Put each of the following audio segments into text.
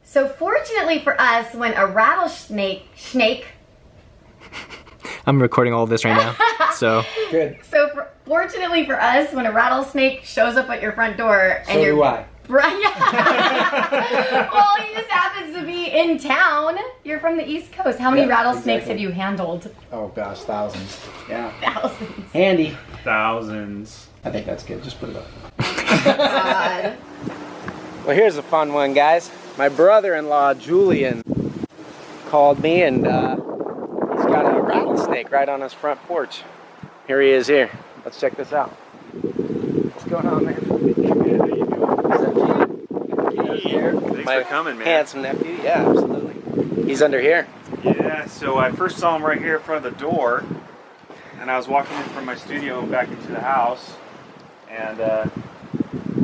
So fortunately for us, when a rattlesnake, I'm recording all of this right now, so. Good. So fortunately for us, when a rattlesnake shows up at your front door, and So do I. Right. Well, he just happens to be in town. You're from the East Coast. How many rattlesnakes have you handled? Oh gosh, thousands. Yeah. Thousands. Handy. Thousands. I think that's good. Just put it up. God. Well, here's a fun one, guys. My brother-in-law, Julian, called me, and he's got a rattlesnake right on his front porch. Here he is here. Let's check this out. What's going on, man? Thanks for coming, man. Handsome nephew. Yeah, absolutely. He's under here. Yeah, so I first saw him right here in front of the door, and I was walking in from my studio back into the house, and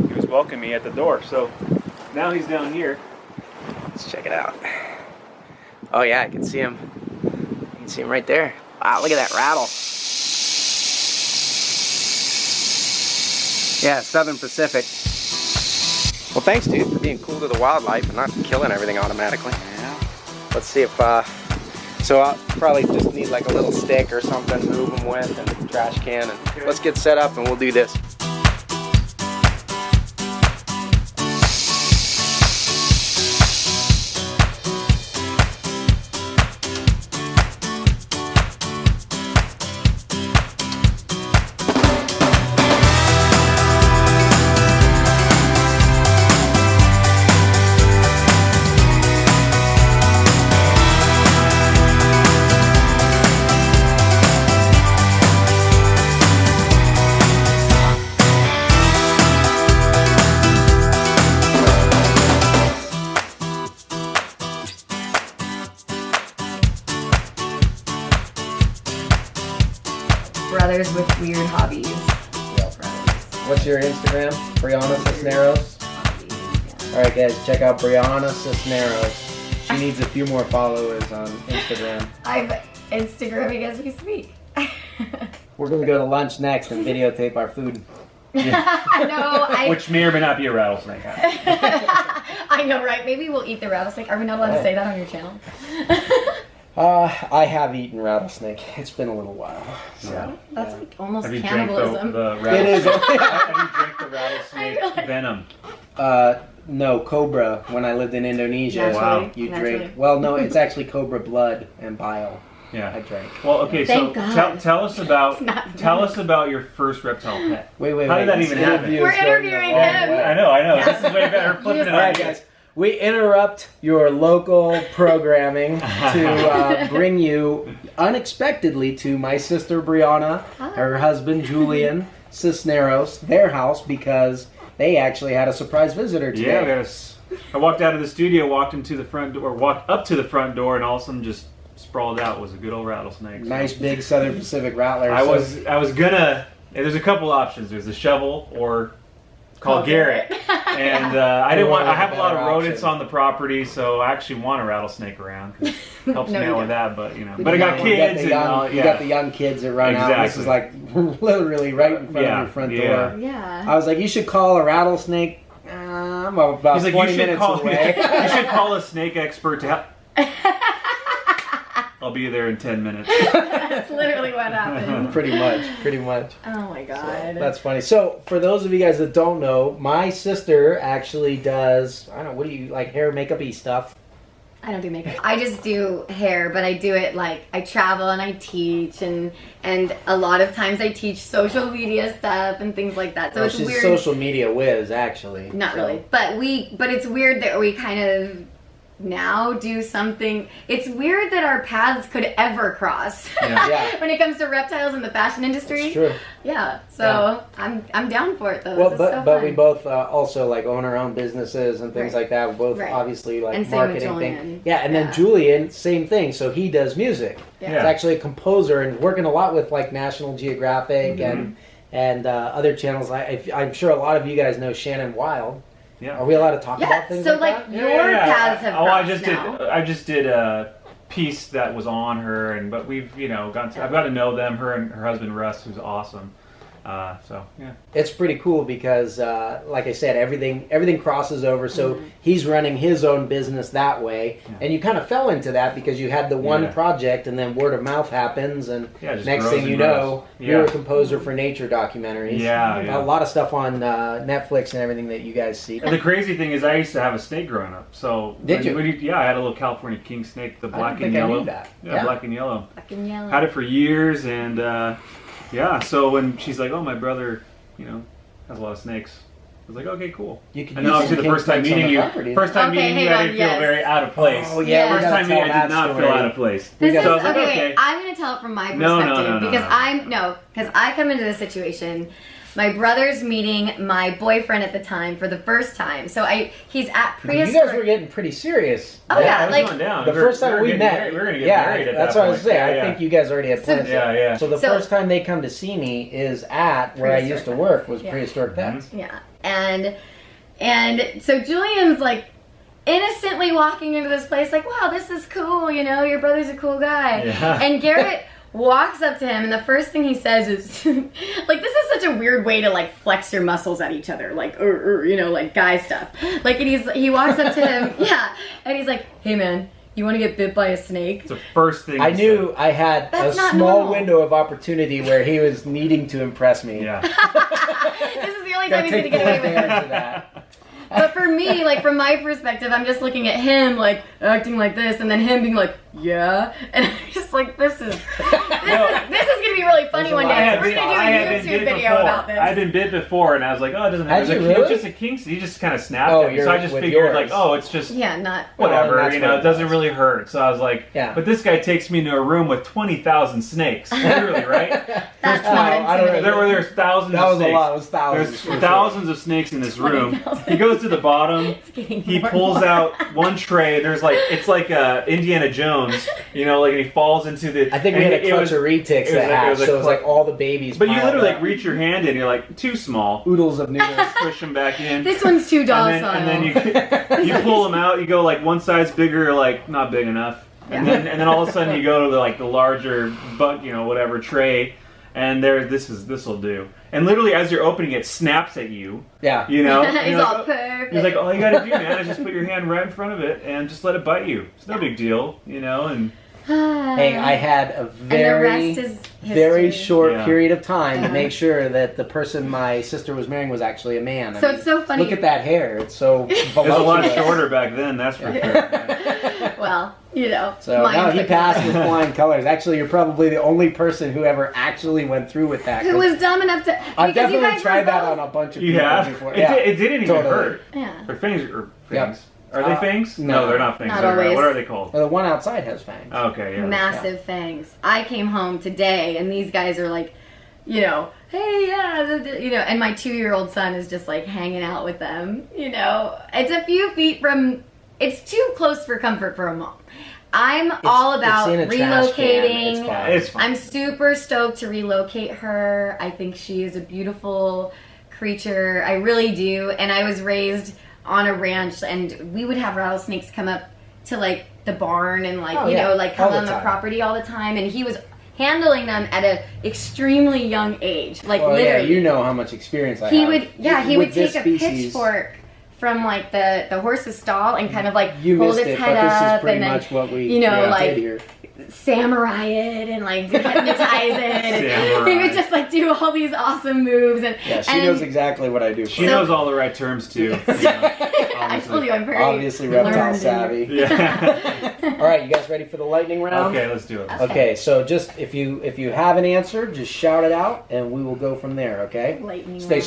he was welcoming me at the door. So now he's down here. Let's check it out. Oh yeah, I can see him. You can see him right there. Wow, look at that rattle. Yeah, Southern Pacific. Well, thanks, dude, for being cool to the wildlife and not killing everything automatically. Yeah. Let's see if, so I'll probably just need like a little stick or something to move them with and a trash can. And Okay. Let's get set up and we'll do this. Brothers with weird hobbies. Yep. Brothers. What's your Instagram? Briana Cisneros. Hobbies, yeah. All right, guys, check out Briana Cisneros. She needs a few more followers on Instagram. I'm Instagramming as we speak. We're gonna go to lunch next and videotape our food. Which may or may not be a rattlesnake. I know, right? Maybe we'll eat the rattlesnake. Are we not allowed to say that on your channel? I have eaten rattlesnake. It's been a little while. So, That's like almost Have you drank cannibalism. the It is. rattlesnake? Have you drank the rattlesnake I realize- venom? No, cobra. When I lived in Indonesia, Naturally. you Naturally. drink. Well, no, it's actually cobra blood and bile. I Yeah. drank. Well, okay. Thank So God. tell us about It's not tell venom. us about your first reptile pet. Wait. How did that This even happen? interview We're is going interviewing the wrong him. way. I know. This is way better. Flipping it All right, on you. guys. We interrupt your local programming to bring you unexpectedly to my sister Brianna, her husband Julian Cisneros, their house, because they actually had a surprise visitor today. Yeah, I walked out of the studio, walked up to the front door, and all of a sudden just sprawled out was a good old rattlesnake. So Nice big Southern Pacific rattler. I was gonna. There's a couple options. There's the shovel or call Garrett. And I didn't want. I have a lot of rodents on the property, so I actually want a rattlesnake around. 'Cause it helps No, me you out with don't. that, but you know. But I got You got kids the and young, you got the young kids that run out. This is like literally right in front of your front door. Yeah. I was like, you should call a rattlesnake. I'm about He's like, 20 you should minutes call. away. You should call a snake expert to help. I'll be there in 10 minutes. That's literally what happened. Pretty much. Oh my god. That's funny. So, for those of you guys that don't know, my sister actually does, I don't know, what do you, like hair, makeup-y stuff? I don't do makeup. I just do hair, but I do it like I travel and I teach, and a lot of times I teach social media stuff and things like that. So Well, it's she's weird. social media whiz, actually. Not So- really, but it's weird that we kind of now do something. It's weird that our paths could ever cross Yeah. when it comes to reptiles in the fashion industry. It's true. Yeah, so I'm down for it though. Well, This is so but fun. we both also like own our own businesses and things Right. like that. We both Right. obviously like And same with marketing Julian. things. Yeah, and Yeah. then Julian, same thing. So he does music. Yeah. He's actually a composer and working a lot with like National Geographic and other channels. I'm sure a lot of you guys know Shannon Wild. Yeah. Are we allowed to talk Yeah, about things so like like that? your paths have Oh, crossed now. I just did a piece that was on her, but we've I've got to know them. Her and her husband Russ, who's awesome, So yeah. It's pretty cool because, like I said, everything crosses over. So he's running his own business that way, and you kind of fell into that because you had the one project, and then word of mouth happens, and next thing you know, you're a composer for nature documentaries. Yeah. A lot of stuff on Netflix and everything that you guys see. And the crazy thing is, I used to have a snake growing up. So Did you? Yeah, I had a little California king snake, the black and I yellow. knew that. Yeah, black and yellow. Black and yellow. Had it for years, and yeah. So when she's like, "Oh, my brother, has a lot of snakes," I was like, "Okay, cool." You could and then obviously the first time meeting you, I didn't feel very out of place. Oh yeah, First time meeting, I did not feel out of place. This is, so I was like, okay, wait, I'm going to tell it from my perspective because I come into this situation. My brother's meeting my boyfriend at the time for the first time. So he's at prehistoric. You guys were getting pretty serious. Oh yeah, like going down. The first time we met, we were gonna get married at that point. That's what I was saying. I think you guys already had plans. Yeah. So the first time they come to see me is at where I used to work was Prehistoric Pets. Yeah, and so Julian's like innocently walking into this place like, wow, this is cool. Your brother's a cool guy. Yeah. And Garrett walks up to him, and the first thing he says is, like, this is such a weird way to, like, flex your muscles at each other, like, like guy stuff. Like, and he walks up to him, and he's like, hey, man, you want to get bit by a snake? It's the first thing I knew I had a small window of opportunity where he was needing to impress me. Yeah. This is the only time he's going to get away with that. But for me, like, from my perspective, I'm just looking at him, like, acting like this, and then him being like, yeah. And I'm just like, this is going to be really funny one day. We're going to do a YouTube video about this. I've been bit before, and I was like, oh, it doesn't matter. It was just a king, so he just kind of snapped at me. So I just figured, like, oh, it's just whatever, it doesn't really hurt. So I was like, but this guy takes me into a room with 20,000 snakes, literally, right? That's not intimidating. There's thousands of snakes. That was a lot. It was thousands. There's thousands of snakes in this room. He goes to the bottom. He pulls out one tray. There's like, it's like Indiana Jones, like, and he falls into the. I think we had a clutch of retics that hatched, so it was like all the babies. But you literally like reach your hand in, you're like, too small. Oodles of noodles. Push them back in. This one's too docile. And then you pull them out. You go like one size bigger, like not big enough. And then all of a sudden you go to the larger whatever tray. And this will do. And literally, as you're opening it, snaps at you. Yeah. He's all perfect. He's like, all you gotta do, man, is just put your hand right in front of it and just let it bite you. It's no big deal, and. Hey, I had a very short period of time to make sure that the person my sister was marrying was actually a man. So it's so funny. Look at that hair. It's so voluptuous. It was a lot shorter back then, that's for sure. Well, So no, he passed with flying colors. Actually, you're probably the only person who ever actually went through with that. Who was dumb enough to... I've definitely tried that on a bunch of people before. It didn't even hurt. Yeah. Their fangs are fangs. Are they fangs? No, they're not fangs. Not always. What are they called? Well, the one outside has fangs. Okay, yeah. Massive fangs. I came home today, and these guys are like, hey, and my 2-year-old son is just like hanging out with them. It's a few feet from. It's too close for comfort for a mom. I'm all about relocating. It's fine. I'm super stoked to relocate her. I think she is a beautiful creature. I really do. And I was raised on a ranch, and we would have rattlesnakes come up to like the barn and come on the property all the time. And he was handling them at an extremely young age, literally. Yeah, you know how much experience I have. He would take a pitchfork from like the horse's stall and kind of like hold its head up, and then much what we did here. Samurai it and like hypnotize it. And he would just like do all these awesome moves she knows exactly what I do. She knows all the right terms too. I told you I'm very obviously reptile savvy. Yeah. All right, you guys ready for the lightning round? Okay, let's do it. Okay, so just if you have an answer, just shout it out and we will go from there. Okay. Lightning round. They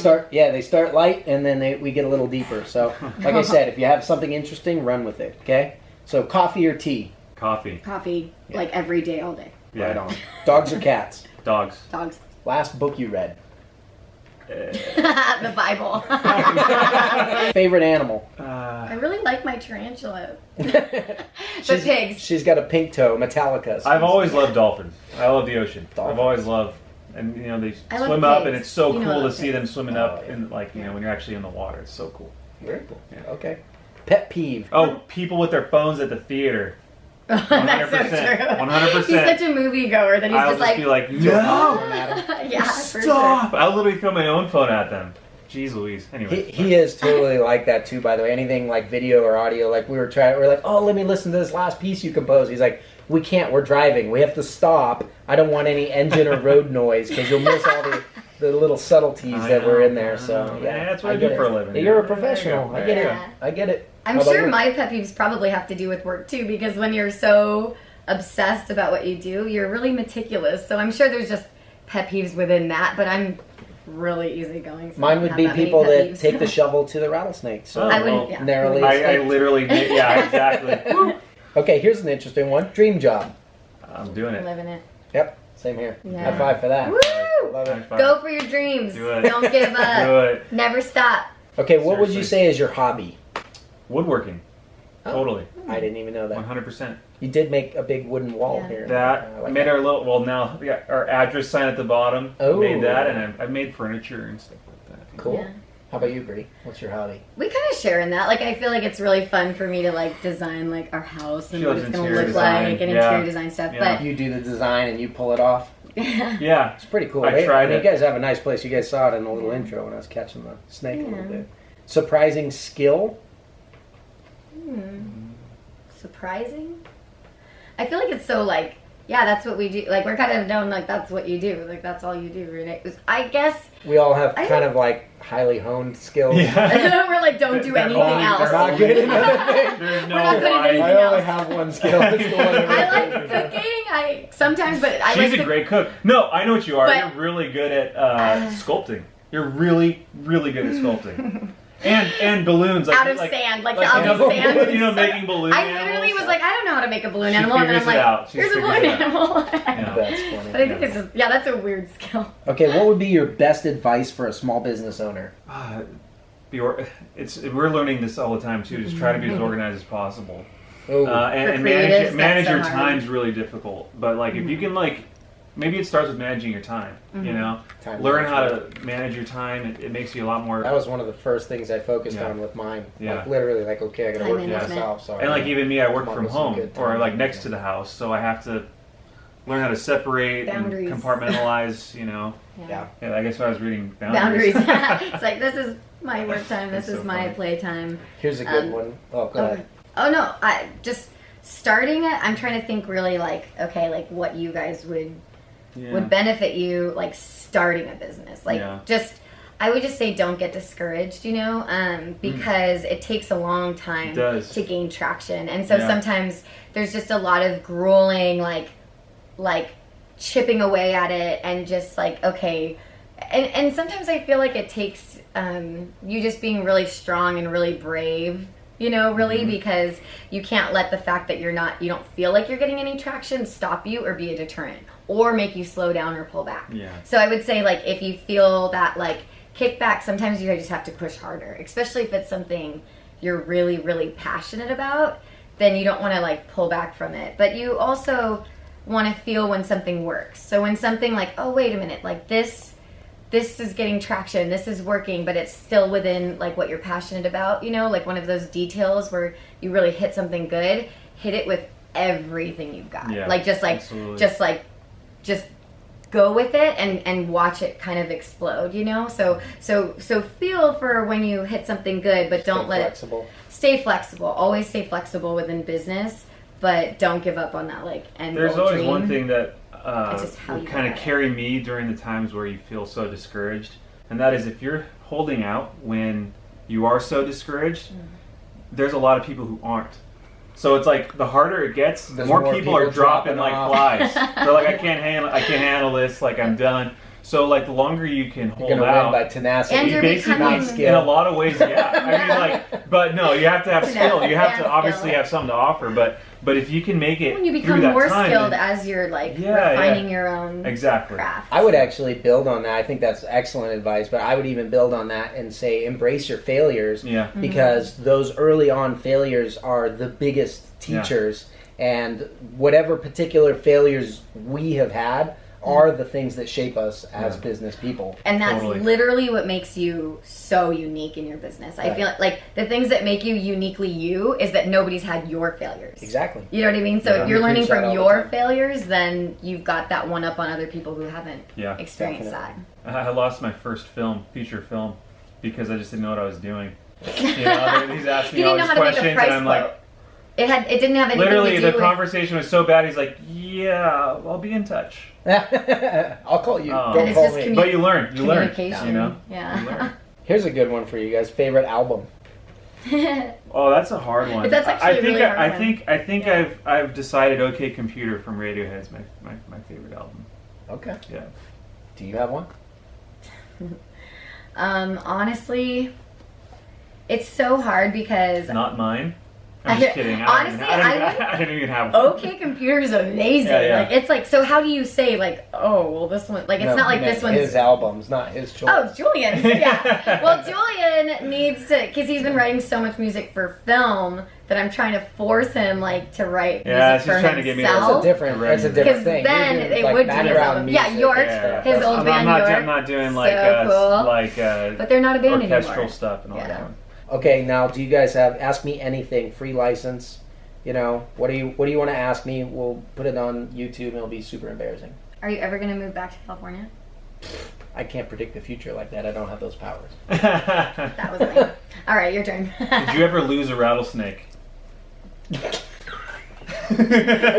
start light and then we get a little deeper. So like I said, if you have something interesting, run with it. Okay. So coffee or tea? Coffee, like every day, all day. Yeah. Right on. Dogs or cats? Dogs. Last book you read? The Bible. Favorite animal? I really like my tarantula. But pigs. She's got a pink toe, Metallica. I've always loved dolphins. I love the ocean. I've always loved, and they swim up, and it's so cool to see them swimming up, in when you're actually in the water. It's so cool. Very cool. Yeah. Okay. Pet peeve? Oh, people with their phones at the theater. That's so true. 100%. He's such a moviegoer that he's I'll just like, be like, Phone no, at him. yeah, for sure. stop. I'll literally throw my own phone at them. Jeez Louise. Anyway. He is totally like that too, by the way. Anything like video or audio, like we're like, oh, let me listen to this last piece you composed. He's like, we can't, we're driving. We have to stop. I don't want any engine or road noise because you'll miss all the little subtleties that were in there. So yeah, that's what I do for a living. You're a professional. I get it. Yeah. I get it. I'm How about sure you? my pet peeves probably have to do with work too, because when you're so obsessed about what you do, you're really meticulous. So I'm sure there's just pet peeves within that, but I'm really easygoing. So Mine would be people that take the shovel to the rattlesnake. So I wouldn't. Yeah. narrowly I escaped. literally did. Yeah, exactly. Okay, here's an interesting one. Dream job. I'm doing it. Living it. Yep, same here. Yeah. High five for that. Woo! Love High it. five. Go for your dreams. Do it. Don't give up. Do it. Never stop. Okay, what would you Seriously. say is your hobby? Woodworking. Oh. Totally. I didn't even know that. 100%. You did make a big wooden wall Yeah. here. That I like made that. our little. Well, now we got our address sign at the bottom. Oh. Made that, and I've made furniture and stuff like that. Cool. Yeah. How about you, Bree? What's your hobby? We kind of share in that. Like, I feel like it's really fun for me to like design like our house and She what loves it's going to interior look design. like and Yeah. interior design stuff. Yeah. You do the design and you pull it off. But Yeah. It's pretty cool. I tried mean, it. You guys have a nice place. You guys saw it in the little intro when I was catching the snake a little bit. Surprising skill. surprising. I feel like it's so like, yeah, that's what we do. Like, we're kind of known like that's what you do. Like, that's all you do, right? I guess We all have I kind of like highly honed skills. Yeah. we're like, don't do They're anything all- else. We're not good at anything. There's no We're not good at why. anything. I only else. have one skill. It's the one that I really like good. cooking. I sometimes, but I She's like a great cook. No, I know what you are. But- You're really good at sculpting. You're really, really good at sculpting. And balloons. Like, out of like, sand, like like, out you of know, sand. you know, making balloon I animals. literally was like, I don't know how to make a balloon She animal, and then I'm figures it like, out. She here's a figures balloon it out. animal. Yeah. That's funny. But I think it's just, yeah, that's a weird skill. Okay, what would be your best advice for a small business owner? We're learning this all the time too. Just try to be as organized as possible, Oh, and For creatives, manage that's so your hard. time's really difficult. But like if you can maybe it starts with managing your time. You know, Time learn how management. to manage your time. It makes you a lot more. That was one of the first things I focused Yeah. on with mine. Yeah. Like literally, like okay, I gotta Time work for management. myself. So And like even me, I work Come up from with some home good or time like next management. to the house, so I have to learn how to separate Boundaries. and compartmentalize. You know, yeah. yeah. I guess I was reading Boundaries. boundaries. It's like, this is my work time. This That's is so my funny. play time. Here's a good one. Oh, go ahead. Oh no, I just starting it. I'm trying to think really like, okay, like what you guys would benefit you like starting a business. Like Yeah. I would just say don't get discouraged, you know, because it takes a long time It does. to gain traction. And so Yeah. sometimes there's just a lot of grueling, like chipping away at it and just like, okay. And sometimes I feel like it takes you just being really strong and really brave, you know, really, because you can't let the fact that you don't feel like you're getting any traction stop you or be a deterrent or make you slow down or pull back. Yeah. So I would say, like, if you feel that, like, kickback, sometimes you just have to push harder, especially if it's something you're really, really passionate about, then you don't want to, like, pull back from it. But you also want to feel when something works. So when something like, oh, wait a minute, like, this is getting traction, this is working, but it's still within, like, what you're passionate about, you know, like one of those details where you really hit something good, hit it with everything you've got. Yeah, like, absolutely. just go with it and watch it kind of explode, you know? So feel for when you hit something good, but don't let flexible. it stay flexible. Always stay flexible within business, but don't give up on that, like, end There's goal always dream. one thing that It's just how will you kind look of at it. carry me during the times where you feel so discouraged, and that is if you're holding out when you are so discouraged, there's a lot of people who aren't. So it's like the harder it gets, the There's more more people are people dropping dropping like off. flies. They're like, I can't handle this. Like I'm done. So like the longer you can You're hold gonna out, win by tenacity. And you you're basically, becoming- Not in skill. a lot of ways, yeah. I mean, like, but no, you have to have skill. You have Yeah, to obviously skill. have something to offer. But if you can make it When you through become that more time, skilled then- as you're, like, Yeah, refining yeah. your own exactly. craft. I would actually build on that. I think that's excellent advice, but I would even build on that and say embrace your failures Yeah. because those early on failures are the biggest teachers. And whatever particular failures we have had, are the things that shape us as business people. And that's Totally. literally what makes you so unique in your business. I Right. feel like the things that make you uniquely you is that nobody's had your failures. Exactly. You know what I mean? So Yeah. if you're We learning preach that from all the your time. failures, then you've got that one up on other people who haven't Yeah. experienced Definitely. I lost my first feature film, because I just didn't know what I was doing. You know, he's asking You me all didn't know these how to make a questions, price and I'm like, quote. It didn't have anything literally, to do the with... conversation was so bad. He's like, "Yeah, I'll be in touch." I'll call you. Oh. Don't And it's call just me. But you learn. You learn. communication. You know. Yeah. You learn. Here's a good one for you guys. Favorite album? Oh, that's a hard one. That's actually I a think really hard I think Yeah. I've decided OK Computer from Radiohead is my favorite album. Okay. Yeah. Do you have one? Honestly, it's so hard because Not mine. I'm just kidding. Honestly, I don't even have one. OK Computer is amazing. Yeah, yeah. Like it's like, so how do you say like, oh well, this one, like it's No, not like no, this one's his albums, not his choice. Oh, Julian. Yeah. Well, Julian needs to, because he's been writing so much music for film that I'm trying to force him like to write Yeah, music she's for trying to get me to- That's a himself. different. That's a different Because thing. then You're doing, they like, would do his background album. Yeah, music. York, Yeah. his old band York. I'm not doing like So cool. like But they're not a band orchestral anymore. stuff and all Yeah. that. Okay, now do you guys have Ask Me Anything free license? You know, what do you want to ask me? We'll put it on YouTube and it'll be super embarrassing. Are you ever going to move back to California? I can't predict the future like that. I don't have those powers. That was me. All right, your turn. Did you ever lose a rattlesnake? Are you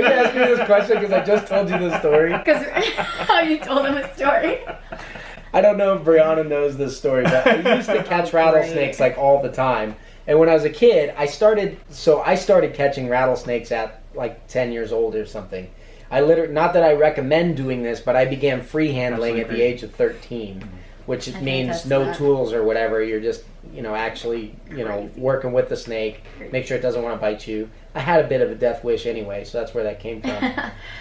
asking me this question because I just told you the story? Because how you told him a story. I don't know if Brianna knows this story, but I used to catch rattlesnakes like all the time. And when I was a kid, I started catching rattlesnakes at like 10 years old or something. I literally, not that I recommend doing this, but I began free handling at the age of 13, which I can means attest to no that. tools or whatever. You're just, actually, Crazy. working with the snake, make sure it doesn't want to bite you. I had a bit of a death wish anyway, so that's where that came from.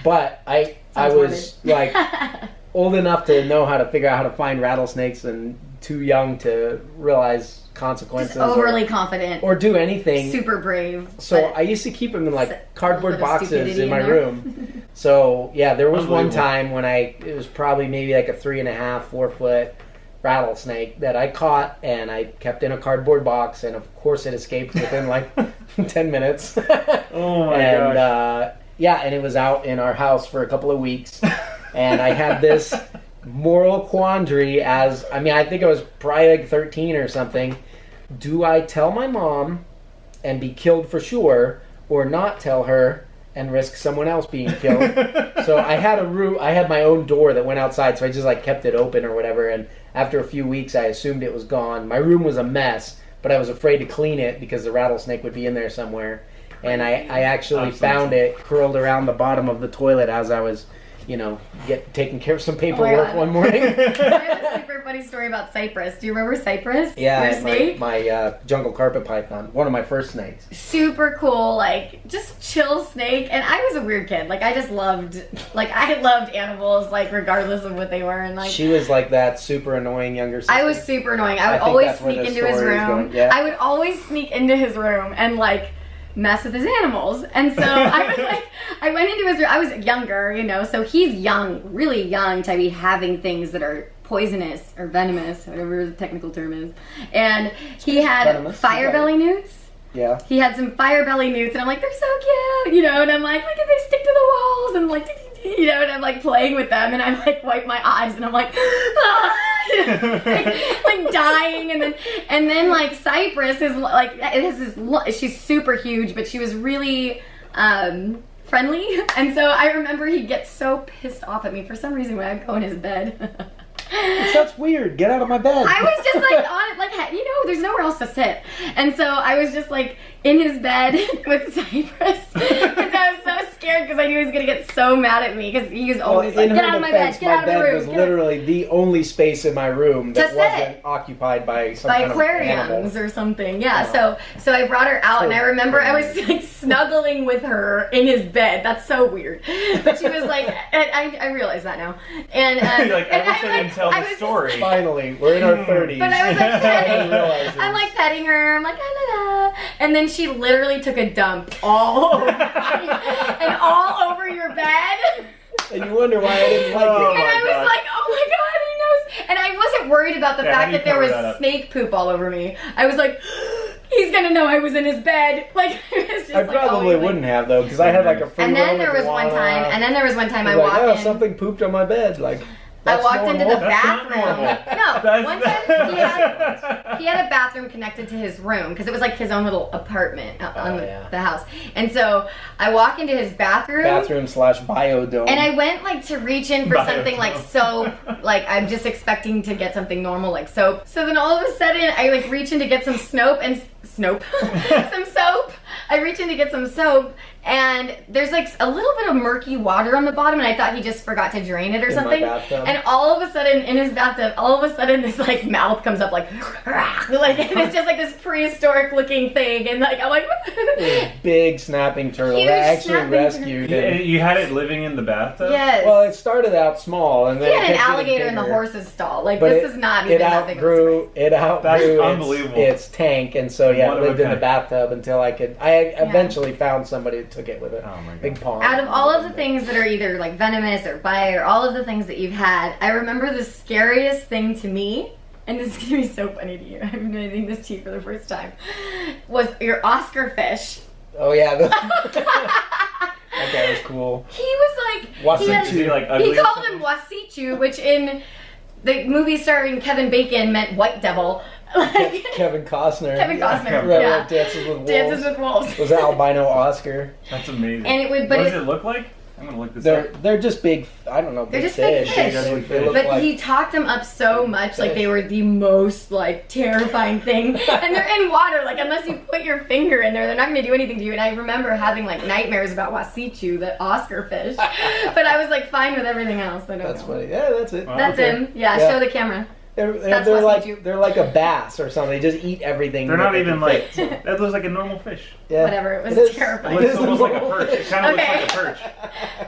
But I Sounds was morbid. like old enough to know how to figure out how to find rattlesnakes and too young to realize consequences Just overly confident. or do anything. Super brave. So but I used to keep them in a like cardboard little bit of boxes stupidity in my in there. room. So yeah, there was one Unbelievable. time when it was probably maybe like a 3.5, 4 foot rattlesnake that I caught and I kept in a cardboard box, and of course it escaped within like 10 minutes. Oh my And gosh. yeah, and it was out in our house for a couple of weeks, and I had this moral quandary I think I was probably like 13 or something. Do I tell my mom and be killed for sure, or not tell her and risk someone else being killed? So I had my own door that went outside, so I just like kept it open or whatever, and after a few weeks I assumed it was gone. My room was a mess, but I was afraid to clean it because the rattlesnake would be in there somewhere. And I actually Absolutely. found it curled around the bottom of the toilet as I was, taking care of some paperwork God. one morning. I have a super funny story about Cypress. Do you remember Cypress? Your Yeah, snake? my jungle carpet python, one of my first snakes. Super cool, like just chill snake. And I was a weird kid. Like I loved animals, like regardless of what they were. And like She was like that super annoying younger sister. I was super annoying. I would I think always that's where sneak the into his story is room. going, yeah. I would always sneak into his room and like mess with his animals. And so I went into his room. I was younger, so he's young, really young to be having things that are poisonous or venomous, whatever the technical term is. And he had Venomous, fire you got belly newts. Yeah. He had some fire belly newts, and I'm like, they're so cute, and I'm like, look at they stick to the walls, and like, and I'm like playing with them, and I like wipe my eyes, and I'm like, ah! like dying, and then like Cypress is like, she's super huge, but she was really friendly, and so I remember he'd get so pissed off at me for some reason when I'd go in his bed. That's weird. Get out of my bed. I was just like on it, like there's nowhere else to sit, and so I was just like in his bed with Cypress, and I was so scared because I knew he was gonna get so mad at me because he was always like, "Get out of my bed, get out of the room." was literally the only space in my room that To wasn't sit. occupied by some By kind aquariums of animal. or something, yeah. So I brought her out, and I remember I was like snuggling with her in his bed. That's so weird, but she was like, and I realize that now, and You're like, I wish I didn't tell I the was story. Finally, we're in our 30s. But I was like petting, Realizing. I'm like petting her. I'm like, la, la, la. And then she literally took a dump all over and all over your bed. And you wonder why I didn't like Oh, it. And I my was like, oh my god, he knows. And I wasn't worried about the Yeah, how fact do you that there cover was that up? snake poop all over me. I was like, he's gonna know I was in his bed. Like, it was just I like, probably always, wouldn't have though, because I had like a free And then roam there was one iguana. time, I was walked like, oh, in. something pooped on my bed. Like, I that's walked into the normal. That's not bathroom. normal. No, one time he had a bathroom connected to his room because it was like his own little apartment out on the house. And so I walk into his bathroom. Bathroom/biodome. And I went like to reach in for Biodome. something like soap. Like I'm just expecting to get something normal like soap. So then all of a sudden I like reach in to get some some soap. I reach in to get some soap and there's like a little bit of murky water on the bottom and I thought he just forgot to drain it or In my something. bathtub. And all of a sudden in his bathtub, this like mouth comes up like and it's just like this prehistoric looking thing and like I'm like This big snapping turtle Huge that actually snapping rescued him. And you had it living in the bathtub? Yes. Well, it started out small and then he had it an kept getting alligator in the bigger. horse's stall. Like But this is not even that big of a space. It outgrew That's its, unbelievable. its tank, and so yeah, One it of a lived in the kind. bathtub until I eventually found somebody that took it with it. Oh my god. Big pond. Out of all of the things that are either like venomous or bite or all of the things that you've had, I remember the scariest thing to me, and this is gonna be so funny to you, I'm admitting this to you for the first time, was your Oscar fish. Oh yeah, that guy was cool. He was like, Wasichu. Is he like ugly he or called something? him Wasichu, which in the movie starring Kevin Bacon meant white devil. Like, Kevin Costner. Kevin Costner, Right, yeah. like Dances with Wolves. Dances with Wolves. Was that albino Oscar? That's amazing. And it would, but what it, does it look like? I'm gonna look this up. They're just big. I don't know. They're Big just big fish. fish. They look But like, he talked them up so much, like fish. they were the most like terrifying thing. And they're in water, like unless you put your finger in there, they're not gonna do anything to you. And I remember having like nightmares about Wasichu, the Oscar fish. But I was like fine with everything else. I don't That's know. funny. Yeah, that's it. Wow. That's Okay. him. Yeah, Yeah. show the camera. They're That's like Wasichu. a bass or something. They just eat everything. They're that not they even can like fit. that looks like a normal fish. Yeah. Whatever, it was is. terrifying. It looks is almost like a normal perch. It fish. kind of Okay. looks like a perch.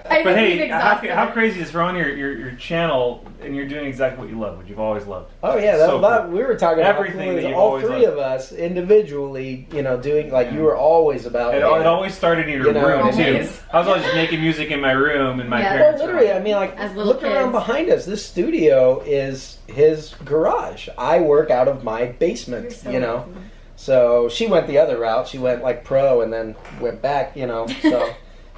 I But think hey, we've exhausted how it. crazy is we're on your channel and you're doing exactly what you love, what you've always loved. Oh yeah, So that, cool. we were talking about Everything that you've all always three loved. of us individually, doing like you were always about. It always started in your You know, room too. always. I was always just making music in my room and my Yeah. Well, parents. literally, were I mean, like As little look around kids. behind us. This studio is his garage. I work out of my basement. You're so You know, amazing. so she went the other route. She went like pro and then went back. You know, so.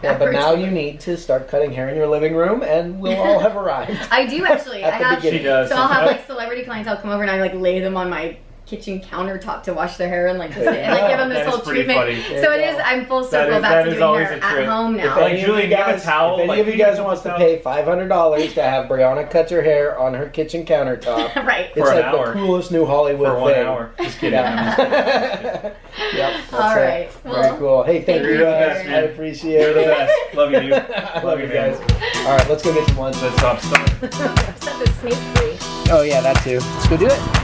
Yeah, but Backwards. now you need to start cutting hair in your living room, and we'll all have arrived. I do actually. At I the have. beginning. She does. So I'll have like celebrity clientele come over and I like lay them on my kitchen countertop to wash their hair and like just, and like give them this That is whole pretty treatment. funny. There So you it is. go. I'm full That circle is- back that to is doing always hair a trick. at home If now. Like, any of Julian, you you have a guys, towel? if any Like, of you you guys can wants to towel? pay $500 to have Brianna cut your hair on her kitchen countertop, Right. it's For an like hour. the coolest new Hollywood for 1 thing. hour. Just kidding. Yeah. Yep. That's All it. right. Very Well, cool. Hey, thank thank you you guys. very I much. appreciate You're the it. best. Love you, dude. I love you man. guys. All right, let's go get some lunch. Let's stop. set the snake free. Oh yeah, that too. Let's go do it.